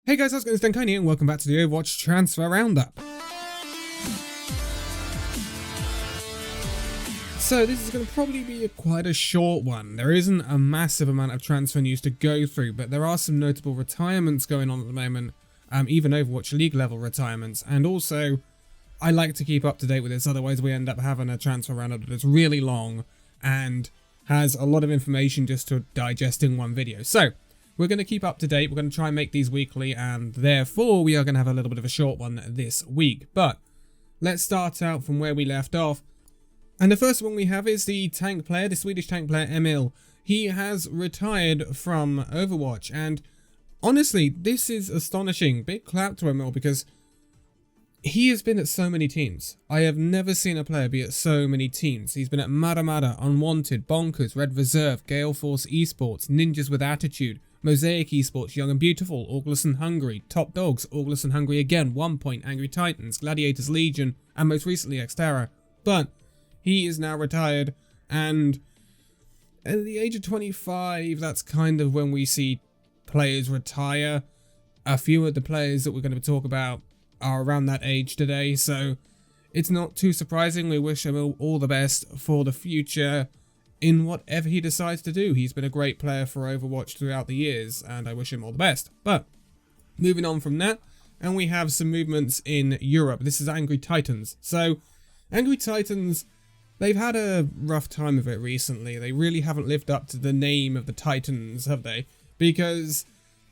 Hey guys, how's it going? It's Danconia and welcome back to the Overwatch Transfer Roundup. So this is going to probably be quite a short one. There isn't a massive amount of transfer news to go through, but there are some notable retirements going on at the moment, even Overwatch League level retirements, and also I like to keep up to date with this, otherwise we end up having a transfer roundup that's really long and has a lot of information just to digest in one video. So we're going to keep up to date, we're going to try and make these weekly, and therefore we are going to have a little bit of a short one this week. But let's start out from where we left off. And the first one we have is the tank player, the Swedish tank player Emil. He has retired from Overwatch, and honestly, this is astonishing. Big clap to Emil because he has been at so many teams. I have never seen a player be at so many teams. He's been at Mada, Unwanted, Bonkers, Red Reserve, Gale Force Esports, Ninjas with Attitude, Mosaic Esports, Young and Beautiful, August and Hungry, Top Dogs, August and Hungry again, 1 Point, Angry Titans, Gladiators Legion, and most recently Xterra. But he is now retired, and at the age of 25, that's kind of when we see players retire. A few of the players that we're going to talk about are around that age today, so it's not too surprising. We wish him all the best for the future in whatever he decides to do. He's been a great player for Overwatch throughout the years, and I wish him all the best. But moving on from that, and we have some movements in Europe. This is Angry Titans. So Angry Titans, they've had a rough time of it recently. They really haven't lived up to the name of the Titans, have they? Because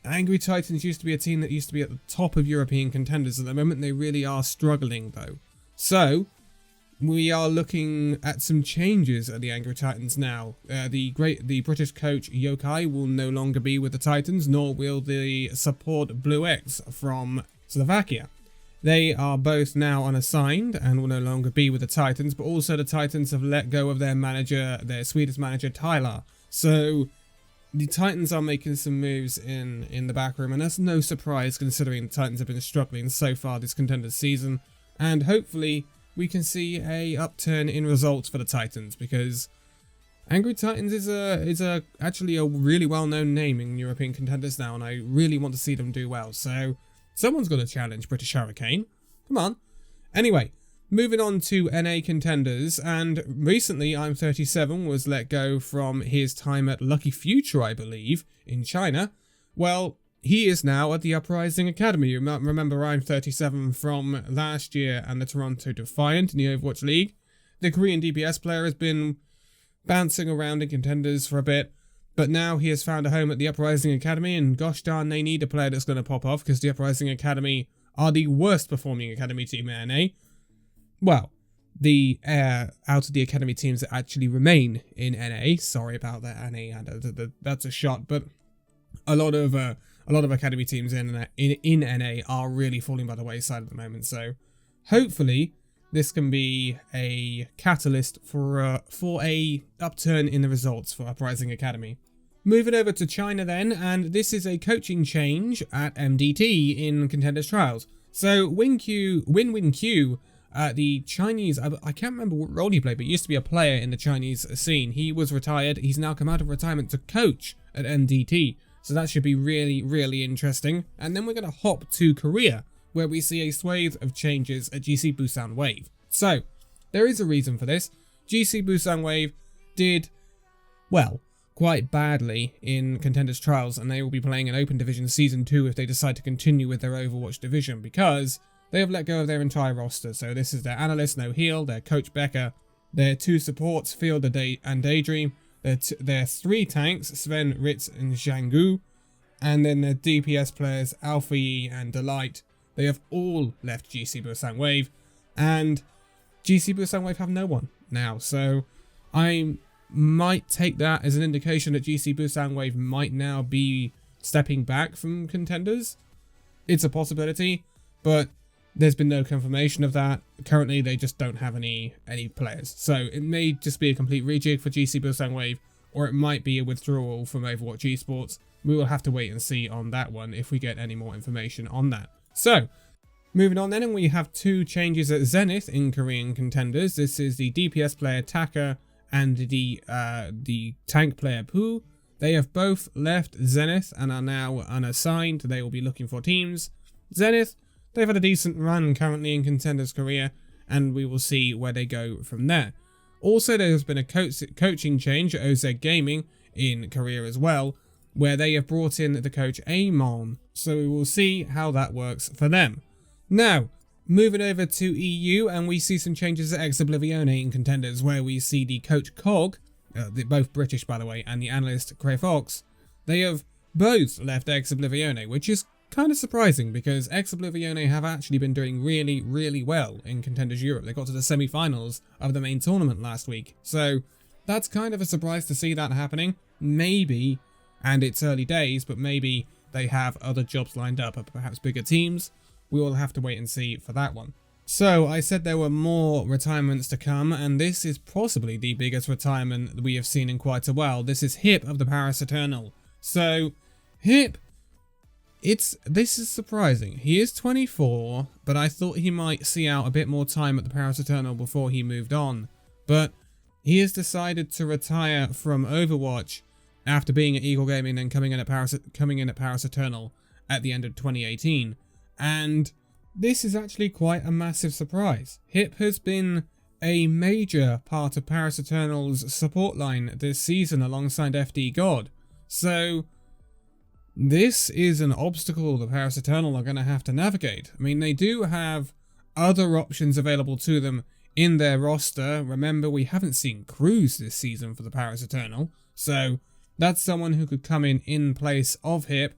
Angry Titans used to be a team that used to be at the top of European contenders. At the moment, they really are struggling, though. So we are looking at some changes at the Angry Titans now. The British coach Yokai will no longer be with the Titans, nor will the support Blue X from Slovakia. They are both now unassigned and will no longer be with the Titans, but also the Titans have let go of their manager, their Swedish manager Tyler. So the Titans are making some moves in the back room, and that's no surprise considering the Titans have been struggling so far this Contenders season. And hopefully we can see a upturn in results for the Titans, because Angry Titans is actually a really well-known name in European Contenders now, and I really want to see them do well. So someone's got to challenge British Hurricane. Come on. Anyway, moving on to NA Contenders, and recently I'm37 was let go from his time at Lucky Future, I believe, in China. Well, he is now at the Uprising Academy. You might remember I'm37 from last year and the Toronto Defiant in the Overwatch League. The Korean DPS player has been bouncing around in Contenders for a bit, but now he has found a home at the Uprising Academy, and gosh darn, they need a player that's going to pop off, because the Uprising Academy are the worst performing academy team in NA. Well, the out of the academy teams that actually remain in NA. Sorry about that, NA. That's a shot, but a lot of academy teams in NA are really falling by the wayside at the moment. So hopefully this can be a catalyst for a upturn in the results for Uprising Academy. Moving over to China then, and this is a coaching change at MDT in Contenders Trials. So Win Win Q, the Chinese, I can't remember what role he played, but he used to be a player in the Chinese scene. He was retired. He's now come out of retirement to coach at MDT. So that should be really, really interesting. And then we're going to hop to Korea, where we see a swathe of changes at GC Busan Wave. So there is a reason for this. GC Busan Wave did, well, quite badly in Contenders Trials, and they will be playing in Open Division Season 2 if they decide to continue with their Overwatch division, because they have let go of their entire roster. So this is their analyst, No Heal, their coach, Becca, their two supports, Field and Daydream, their three tanks, Sven, Ritz, and Zhanggu, and then their DPS players, Alpha E and Delight. They have all left GC Busan Wave, and GC Busan Wave have no one now. So I might take that as an indication that GC Busan Wave might now be stepping back from Contenders. It's a possibility, but there's been no confirmation of that. Currently, they just don't have any players. So it may just be a complete rejig for GC Busan Wave, or it might be a withdrawal from Overwatch Esports. We will have to wait and see on that one if we get any more information on that. So moving on then, and we have two changes at Zenith in Korean Contenders. This is the DPS player Taka and the tank player Poo. They have both left Zenith and are now unassigned. They will be looking for teams. Zenith, they've had a decent run currently in Contenders' career, and we will see where they go from there. Also, there has been a coaching change at OZ Gaming in career as well, where they have brought in the coach Amon, so we will see how that works for them. Now, moving over to EU, and we see some changes at Ex-Oblivione in Contenders, where we see the coach Cog, both British by the way, and the analyst Cray Fox. They have both left Ex-Oblivione, which is kind of surprising because Ex-Oblivione have actually been doing really, really well in Contenders Europe. They got to the semi-finals of the main tournament last week, so that's kind of a surprise to see that happening. Maybe, and it's early days, but maybe they have other jobs lined up at perhaps bigger teams. We will have to wait and see for that one. So I said there were more retirements to come, and this is possibly the biggest retirement we have seen in quite a while. This is HYP of the Paris Eternal. So HYP, this is surprising. He is 24, but I thought he might see out a bit more time at the Paris Eternal before he moved on. But he has decided to retire from Overwatch after being at Eagle Gaming and coming in at Paris Eternal at the end of 2018. And this is actually quite a massive surprise. HYP has been a major part of Paris Eternal's support line this season alongside FD God. So this is an obstacle the Paris Eternal are going to have to navigate. I mean, they do have other options available to them in their roster. Remember, we haven't seen Cruz this season for the Paris Eternal, so that's someone who could come in place of HYP,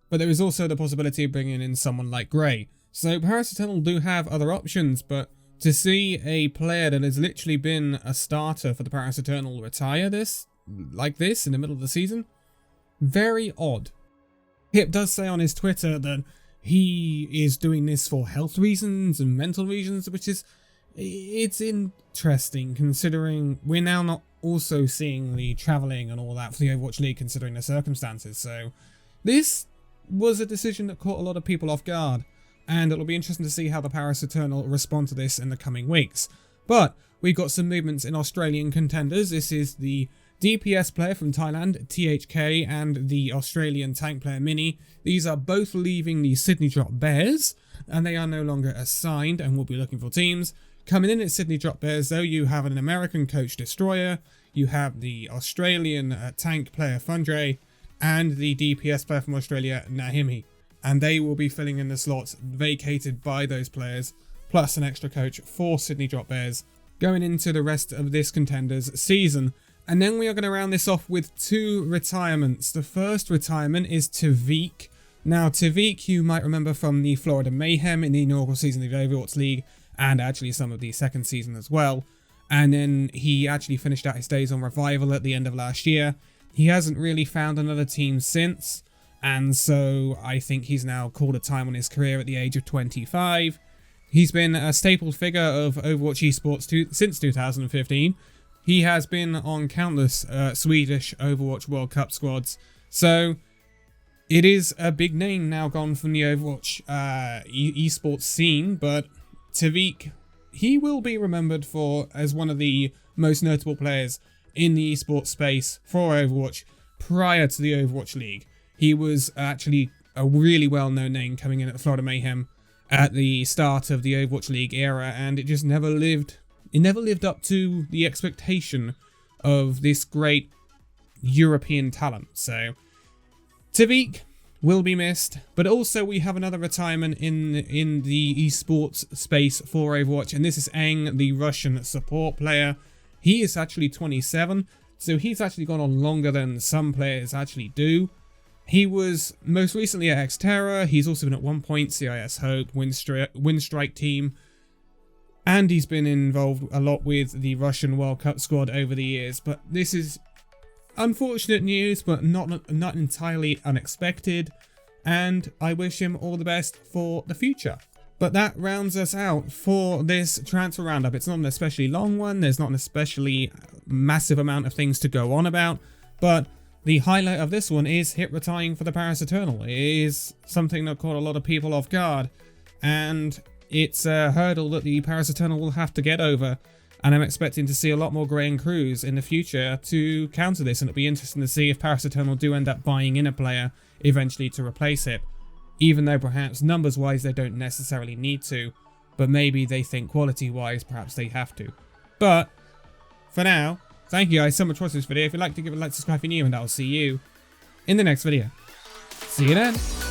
but there is also the possibility of bringing in someone like Grey. So Paris Eternal do have other options, but to see a player that has literally been a starter for the Paris Eternal retire like this in the middle of the season, very odd. HYP does say on his Twitter that he is doing this for health reasons and mental reasons, which is, it's interesting considering we're now not also seeing the travelling and all that for the Overwatch League considering the circumstances. So this was a decision that caught a lot of people off guard, and it'll be interesting to see how the Paris Eternal respond to this in the coming weeks. But we've got some movements in Australian Contenders. This is the DPS player from Thailand, THK, and the Australian tank player Mini. These are both leaving the Sydney Drop Bears, and they are no longer assigned and will be looking for teams. Coming in at Sydney Drop Bears, though, you have an American coach Destroyer, you have the Australian tank player Fundre, and the DPS player from Australia, Nahimi. And they will be filling in the slots vacated by those players, plus an extra coach for Sydney Drop Bears, going into the rest of this Contenders season. And then we are going to round this off with two retirements. The first retirement is Tavik. Now, Tavik, you might remember from the Florida Mayhem in the inaugural season of the Overwatch League, and actually some of the second season as well. And then he actually finished out his days on Revival at the end of last year. He hasn't really found another team since, and so I think he's now called a time on his career at the age of 25. He's been a staple figure of Overwatch Esports since 2015. He has been on countless Swedish Overwatch World Cup squads, so it is a big name now gone from the Overwatch esports scene, but Tavik, he will be remembered as one of the most notable players in the esports space for Overwatch prior to the Overwatch League. He was actually a really well-known name coming in at the Florida Mayhem at the start of the Overwatch League era, and it just never lived up to the expectation of this great European talent. So Tavik will be missed, but also we have another retirement in the esports space for Overwatch, and this is Eng, the Russian support player. He is actually 27, so he's actually gone on longer than some players actually do. He was most recently at Xterra. He's also been at one point CIS Hope, Windstrike team, and he's been involved a lot with the Russian World Cup squad over the years. But this is unfortunate news, but not entirely unexpected, and I wish him all the best for the future. But that rounds us out for this transfer roundup. It's not an especially long one, there's not an especially massive amount of things to go on about, but the highlight of this one is HYP retiring for the Paris Eternal. It is something that caught a lot of people off guard, and it's a hurdle that the Paris Eternal will have to get over And I'm expecting to see a lot more Grey and Crews in the future to counter this, and it'll be interesting to see if Paris Eternal do end up buying in a player eventually to replace it. Even though perhaps numbers-wise they don't necessarily need to, but maybe they think quality-wise perhaps they have to. But for now, thank you guys so much for watching this video. If you'd like to give it a like, subscribe if you're new, and I'll see you in the next video. See you then.